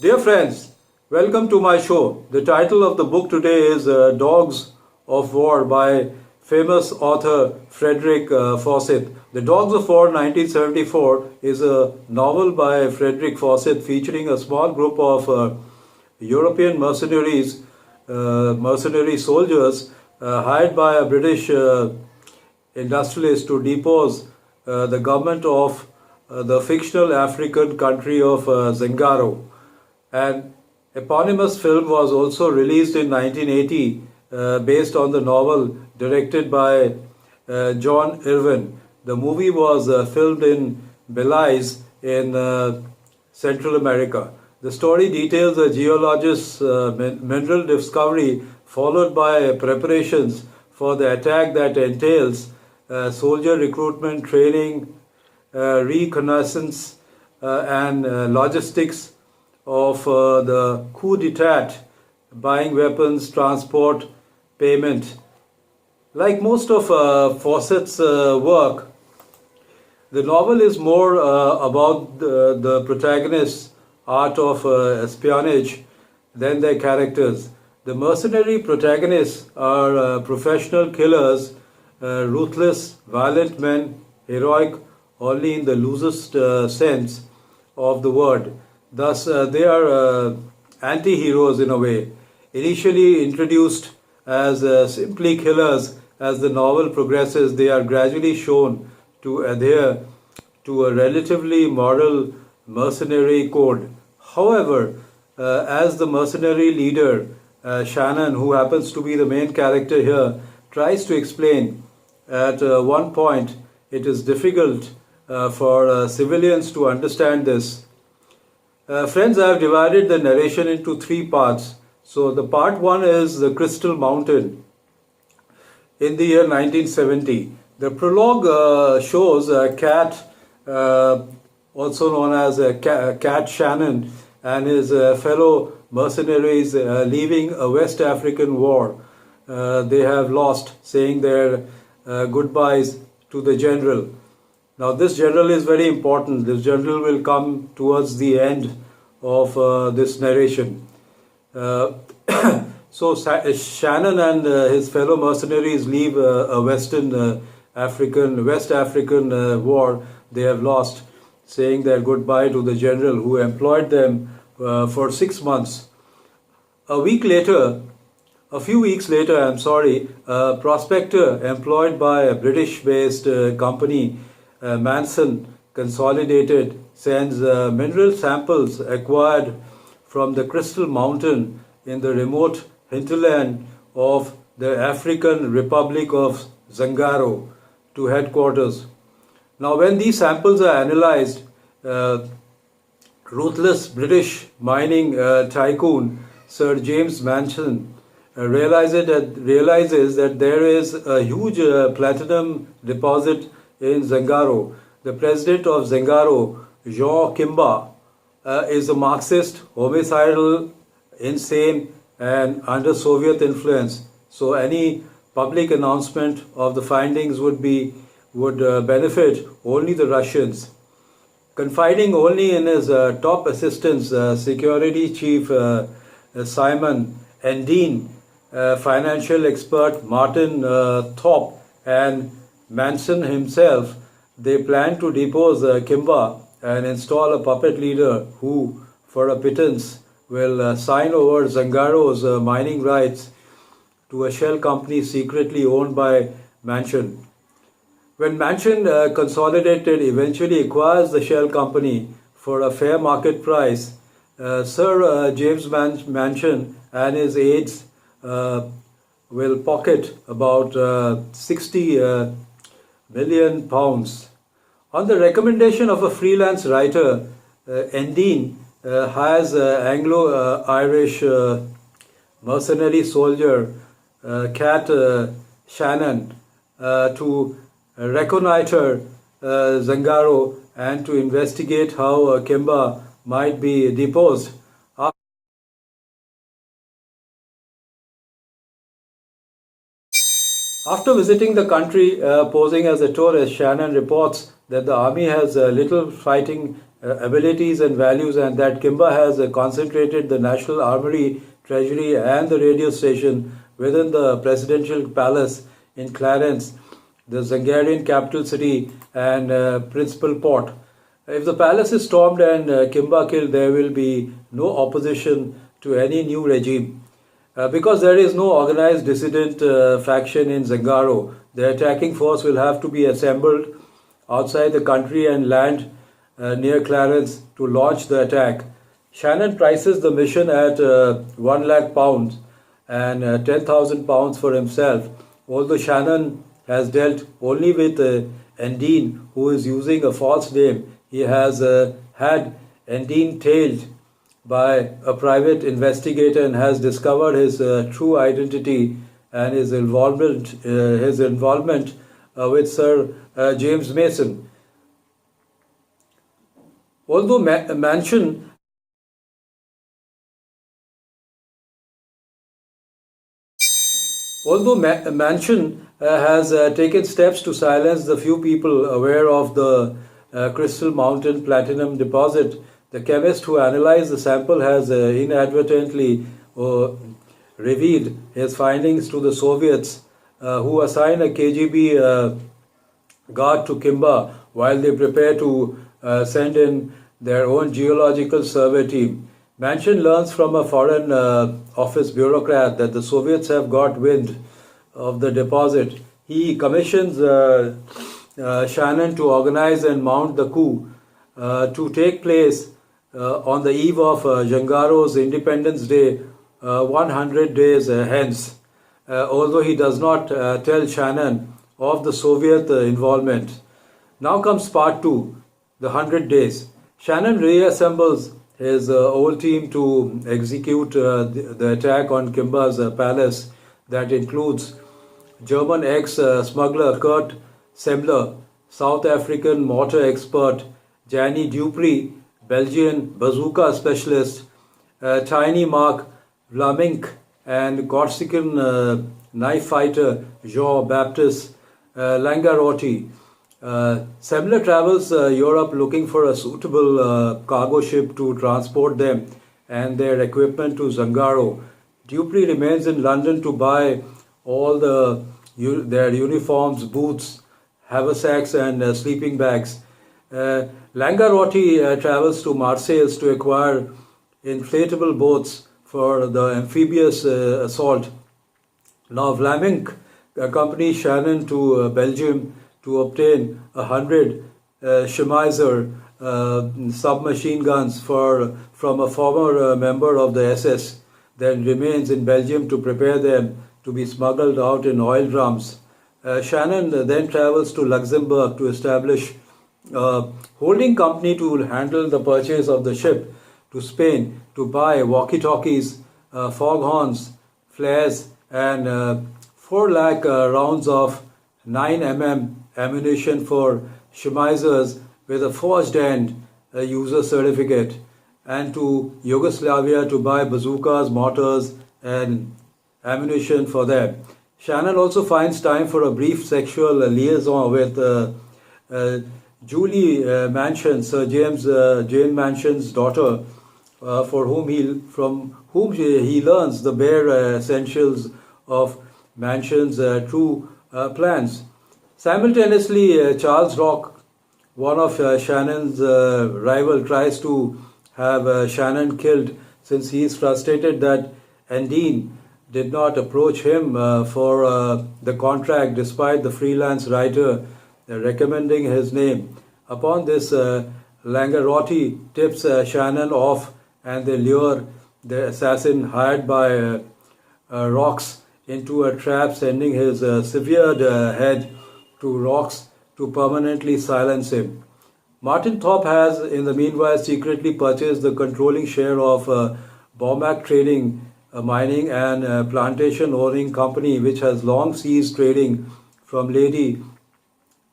Dear friends, welcome to my show. The title of the book today is Dogs of War by famous author Frederick Fawcett. The Dogs of War 1974 is a novel by Frederick Fawcett featuring a small group of European mercenary soldiers hired by a British industrialist to depose the government of the fictional African country of Zingaro. An eponymous film was also released in 1980 based on the novel directed by John Irwin. The movie was filmed in Belize in Central America. The story details a geologist's mineral discovery followed by preparations for the attack that entails soldier recruitment, training, reconnaissance, and logistics of the coup d'etat, buying weapons, transport, payment. Like most of Fawcett's work, the novel is more about the protagonist's art of espionage than their characters. The mercenary protagonists are professional killers, ruthless, violent men, heroic only in the loosest sense of the word. Thus, they are anti-heroes in a way. Initially introduced as simply killers, as the novel progresses, they are gradually shown to adhere to a relatively moral mercenary code. However, as the mercenary leader, Shannon, who happens to be the main character here, tries to explain, at one point it is difficult for civilians to understand this. Friends, I have divided the narration into three parts. So the part one is the Crystal Mountain in the year 1970. The prologue shows Cat, also known as Cat Shannon, and his fellow mercenaries leaving a West African war. They have lost, saying their goodbyes to the general. Now this general is very important. This general will come towards the end of this narration. So Shannon and his fellow mercenaries leave a West African war they have lost, saying their goodbye to the general who employed them for 6 months. A few weeks later, a prospector employed by a British-based company, Manson Consolidated, sends mineral samples acquired from the Crystal Mountain in the remote hinterland of the African Republic of Zingaro to headquarters. Now, when these samples are analyzed, ruthless British mining tycoon Sir James Manson realizes that there is a huge platinum deposit in Zingaro. The president of Zingaro, Jean Kimba, is a Marxist, homicidal, insane, and under Soviet influence. So any public announcement of the findings would benefit only the Russians. Confiding only in his top assistants, security chief Simon and Dean, financial expert Martin Thorpe, and Manson himself, they plan to depose Kimba and install a puppet leader who, for a pittance, will sign over Zingaro's mining rights to a shell company secretly owned by Manson. When Manson Consolidated eventually acquires the shell company for a fair market price, Sir James Manson and his aides will pocket about 60 million pounds. On the recommendation of a freelance writer, Endine hires Anglo-Irish mercenary soldier Cat Shannon to reconnoiter Zingaro and to investigate how Kimba might be deposed. After visiting the country posing as a tourist, Shannon reports that the army has little fighting abilities and values, and that Kimba has concentrated the National Armory, Treasury, and the radio station within the presidential palace in Clarence, the Zangarian capital city and principal port. If the palace is stormed and Kimba killed, there will be no opposition to any new regime. Because there is no organized dissident faction in Zangaro, the attacking force will have to be assembled outside the country and land near Clarence to launch the attack. Shannon prices the mission at £1 lakh and £10,000 for himself, although Shannon has dealt only with Endine, who is using a false name. He has had Endine tailed by a private investigator and has discovered his true identity and his involvement with Sir James Mason. Although Mansion has taken steps to silence the few people aware of the Crystal Mountain platinum deposit, the chemist who analyzed the sample has inadvertently revealed his findings to the Soviets, who assign a KGB guard to Kimba while they prepare to send in their own geological survey team. Mansion learns from a foreign office bureaucrat that the Soviets have got wind of the deposit. He commissions Shannon to organize and mount the coup to take place on the eve of Zangaro's Independence Day, 100 days hence, although he does not tell Shannon of the Soviet involvement. Now comes part 2, the 100 days. Shannon reassembles his old team to execute the attack on Kimba's palace that includes German ex-smuggler Kurt Semmler, South African mortar expert Jannie Dupree, Belgian bazooka specialist Tiny Mark Vla-minck, and Corsican knife fighter Jean-Baptiste Langarotti. Semmler travels Europe looking for a suitable cargo ship to transport them and their equipment to Zangaro. Dupree remains in London to buy all their uniforms, boots, haversacks and sleeping bags. Langarotti travels to Marseille to acquire inflatable boats for the amphibious assault. Now Vla-minck accompanies Shannon to Belgium to obtain 100 Schmeisser submachine guns from a former member of the SS, then remains in Belgium to prepare them to be smuggled out in oil drums. Shannon then travels to Luxembourg to establish a holding company to handle the purchase of the ship, to Spain to buy walkie-talkies, foghorns, flares and 4 lakh rounds of 9mm ammunition for Schmeissers with a forged end user certificate, and to Yugoslavia to buy bazookas, mortars and ammunition for them. Shannon also finds time for a brief sexual liaison with Julie Mansion, Sir Jane Manson's daughter, from whom he learns the bare essentials of Manson's true plans. Simultaneously, Charles Rock, one of Shannon's rival, tries to have Shannon killed since he is frustrated that Endine did not approach him for the contract despite the freelance writer recommending his name. Upon this, Langarotti tips Shannon off and they lure the assassin hired by Rocks into a trap, sending his severed head to Rocks to permanently silence him. Martin Thorpe has, in the meanwhile, secretly purchased the controlling share of Vla-minck Trading, a mining and plantation owning company which has long ceased trading from Lady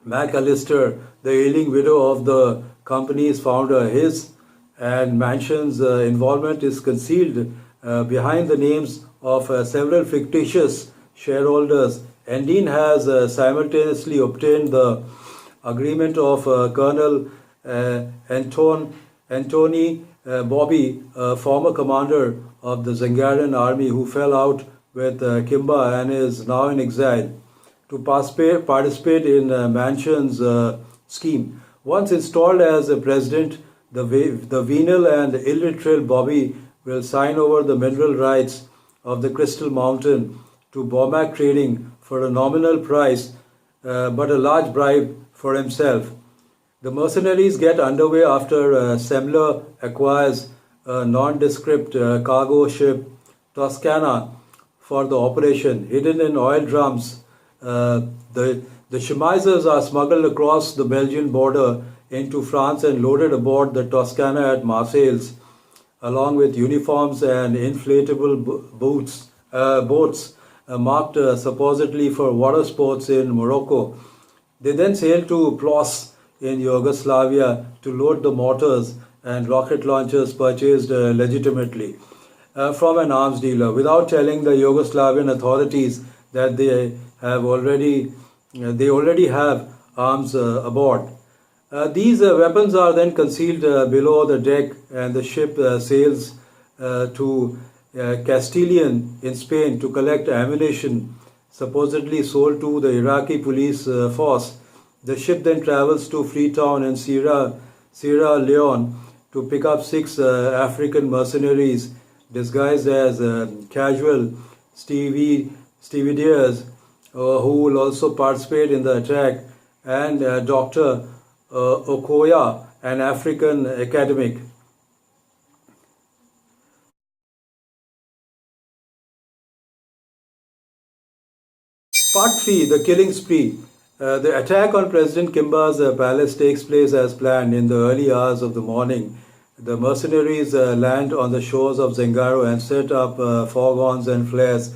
McAllister, the ailing widow of the company's founder. His and Manson's involvement is concealed behind the names of several fictitious shareholders. Endine has simultaneously obtained the agreement of Colonel Antony Bobby, a former commander of the Zangarian army who fell out with Kimba and is now in exile, to participate in Mansion's scheme. Once installed as a president, the venal and illiterate Bobby will sign over the mineral rights of the Crystal Mountain to Vla-minck Trading for a nominal price, but a large bribe for himself. The mercenaries get underway after Semler acquires a nondescript cargo ship, Toscana, for the operation. Hidden in oil drums, the chemizers are smuggled across the Belgian border into France and loaded aboard the Toscana at Marseilles, along with uniforms and inflatable boats marked supposedly for water sports in Morocco. They then sail to Ploss in Yugoslavia to load the mortars and rocket launchers purchased legitimately from an arms dealer, without telling the Yugoslavian authorities that they already have arms aboard. These weapons are then concealed below the deck, and the ship sails to Castilian in Spain to collect ammunition supposedly sold to the Iraqi police force. The ship then travels to Freetown in Sierra Leone to pick up 6 African mercenaries disguised as casual stevedores who will also participate in the attack, and Dr. Okoya, an African academic. Part 3, the killing spree. The attack on President Kimba's palace takes place as planned in the early hours of the morning. The mercenaries land on the shores of Zangaro and set up foghorns and flares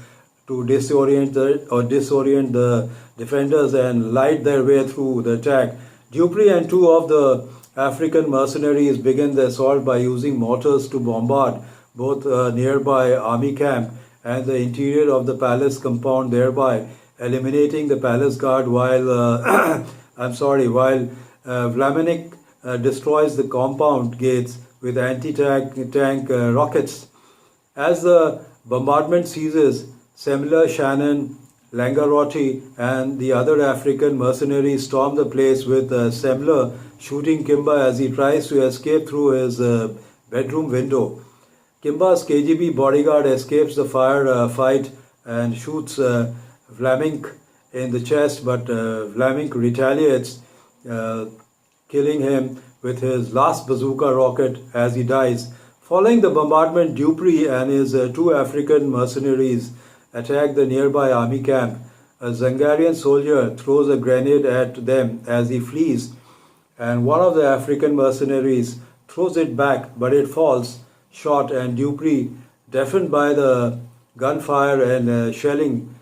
to disorient the defenders and light their way through the attack. Dupree and 2 of the African mercenaries begin the assault by using mortars to bombard both nearby army camp and the interior of the palace compound, thereby eliminating the palace guard while Vla-minck destroys the compound gates with anti-tank rockets. As the bombardment ceases, Semler, Shannon, Langarotti and the other African mercenaries storm the place, with Semler shooting Kimba as he tries to escape through his bedroom window. Kimba's KGB bodyguard escapes the fight and shoots Vla-minck in the chest, but Vla-minck retaliates, killing him with his last bazooka rocket as he dies. Following the bombardment, Dupree and his 2 African mercenaries attack the nearby army camp. A Zangarian soldier throws a grenade at them as he flees, and one of the African mercenaries throws it back, but it falls short, and Dupree, deafened by the gunfire and shelling,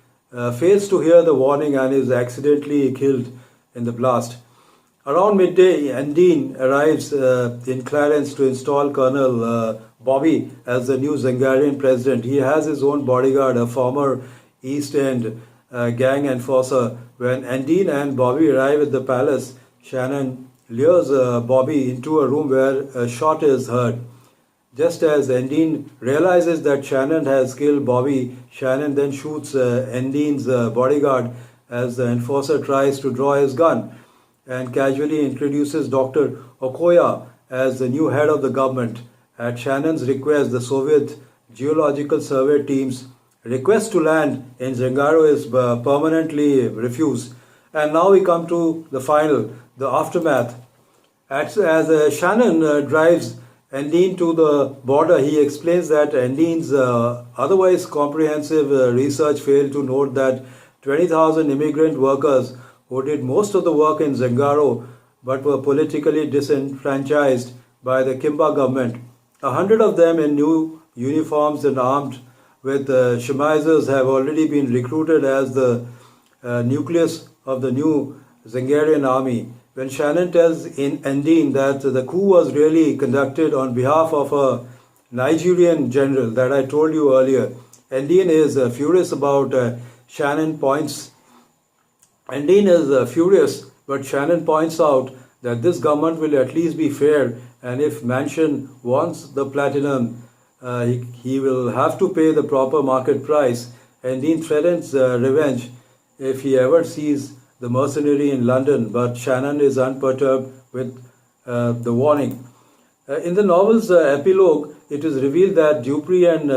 fails to hear the warning and is accidentally killed in the blast. Around midday, Andine arrives in Clarence to install Colonel Bobby as the new Zangarian president. He has his own bodyguard, a former East End gang enforcer. When Andine and Bobby arrive at the palace, Shannon lures Bobby into a room where a shot is heard. Just as Andine realizes that Shannon has killed Bobby, Shannon then shoots Andine's bodyguard as the enforcer tries to draw his gun, and casually introduces Dr. Okoya as the new head of the government. At Shannon's request, the Soviet Geological Survey team's request to land in Zangaro is permanently refused. And now we come to the final, the aftermath. As Shannon drives Andine to the border, he explains that Andine's otherwise comprehensive research failed to note that 20,000 immigrant workers who did most of the work in Zangaro but were politically disenfranchised by the Kimba government. 100 of them in new uniforms and armed with chemizers have already been recruited as the nucleus of the new Zangarian army. When Shannon tells Andine that the coup was really conducted on behalf of a Nigerian general that I told you earlier, Andine is furious about Andine is furious, but Shannon points out that this government will at least be fair, and if Mansion wants the platinum, he will have to pay the proper market price. And Dean threatens revenge if he ever sees the mercenary in London, but Shannon is unperturbed with the warning. In the novel's epilogue, it is revealed that Dupree and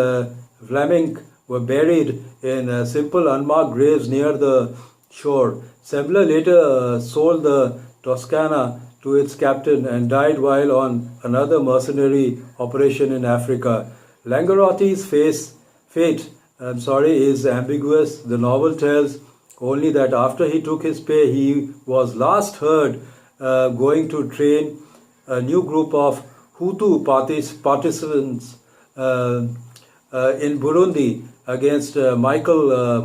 Vla-minck were buried in simple unmarked graves near the shore. Sembler later sold the Toscana to its captain and died while on another mercenary operation in Africa. Langarotti's fate is ambiguous. The novel tells only that after he took his pay, he was last heard going to train a new group of Hutu partisans in Burundi against Michael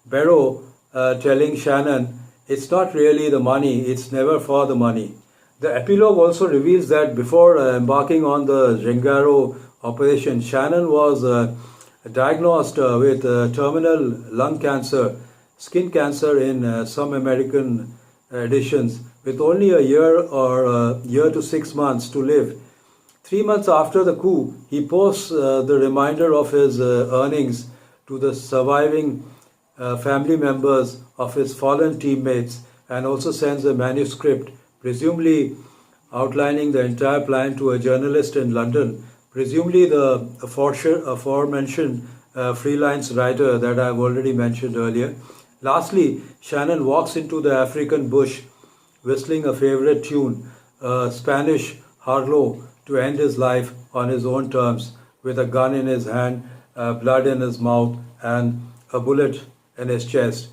Barrow, telling Shannon, "It's not really the money, it's never for the money." The epilogue also reveals that before embarking on the Zengaro operation, Shannon was diagnosed with terminal lung cancer, skin cancer in some American editions, with only a year or a year to 6 months to live. 3 months after the coup, he posts the reminder of his earnings to the surviving family members of his fallen teammates, and also sends a manuscript, presumably outlining the entire plan, to a journalist in London, presumably the aforementioned freelance writer that I've already mentioned earlier. Lastly, Shannon walks into the African bush whistling a favorite tune, a Spanish Harlow, to end his life on his own terms, with a gun in his hand, blood in his mouth, and a bullet in his chest.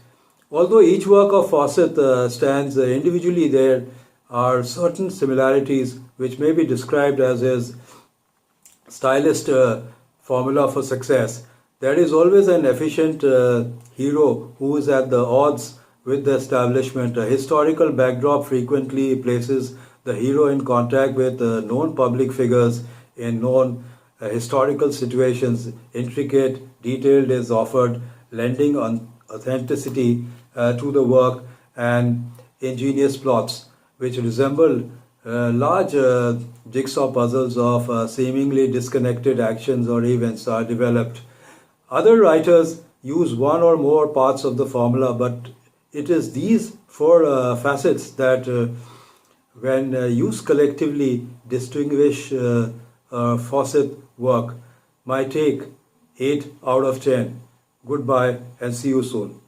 Although each work of Fawcett stands individually, there are certain similarities which may be described as his stylist formula for success. There is always an efficient hero who is at the odds with the establishment. A historical backdrop frequently places the hero in contact with known public figures in known historical situations. Intricate detail is offered, lending authenticity to the work, and ingenious plots which resemble large jigsaw puzzles of seemingly disconnected actions or events are developed. Other writers use one or more parts of the formula, but it is these four facets that, when used collectively, distinguish Fawcett work. My take, 8 out of 10. Goodbye and see you soon.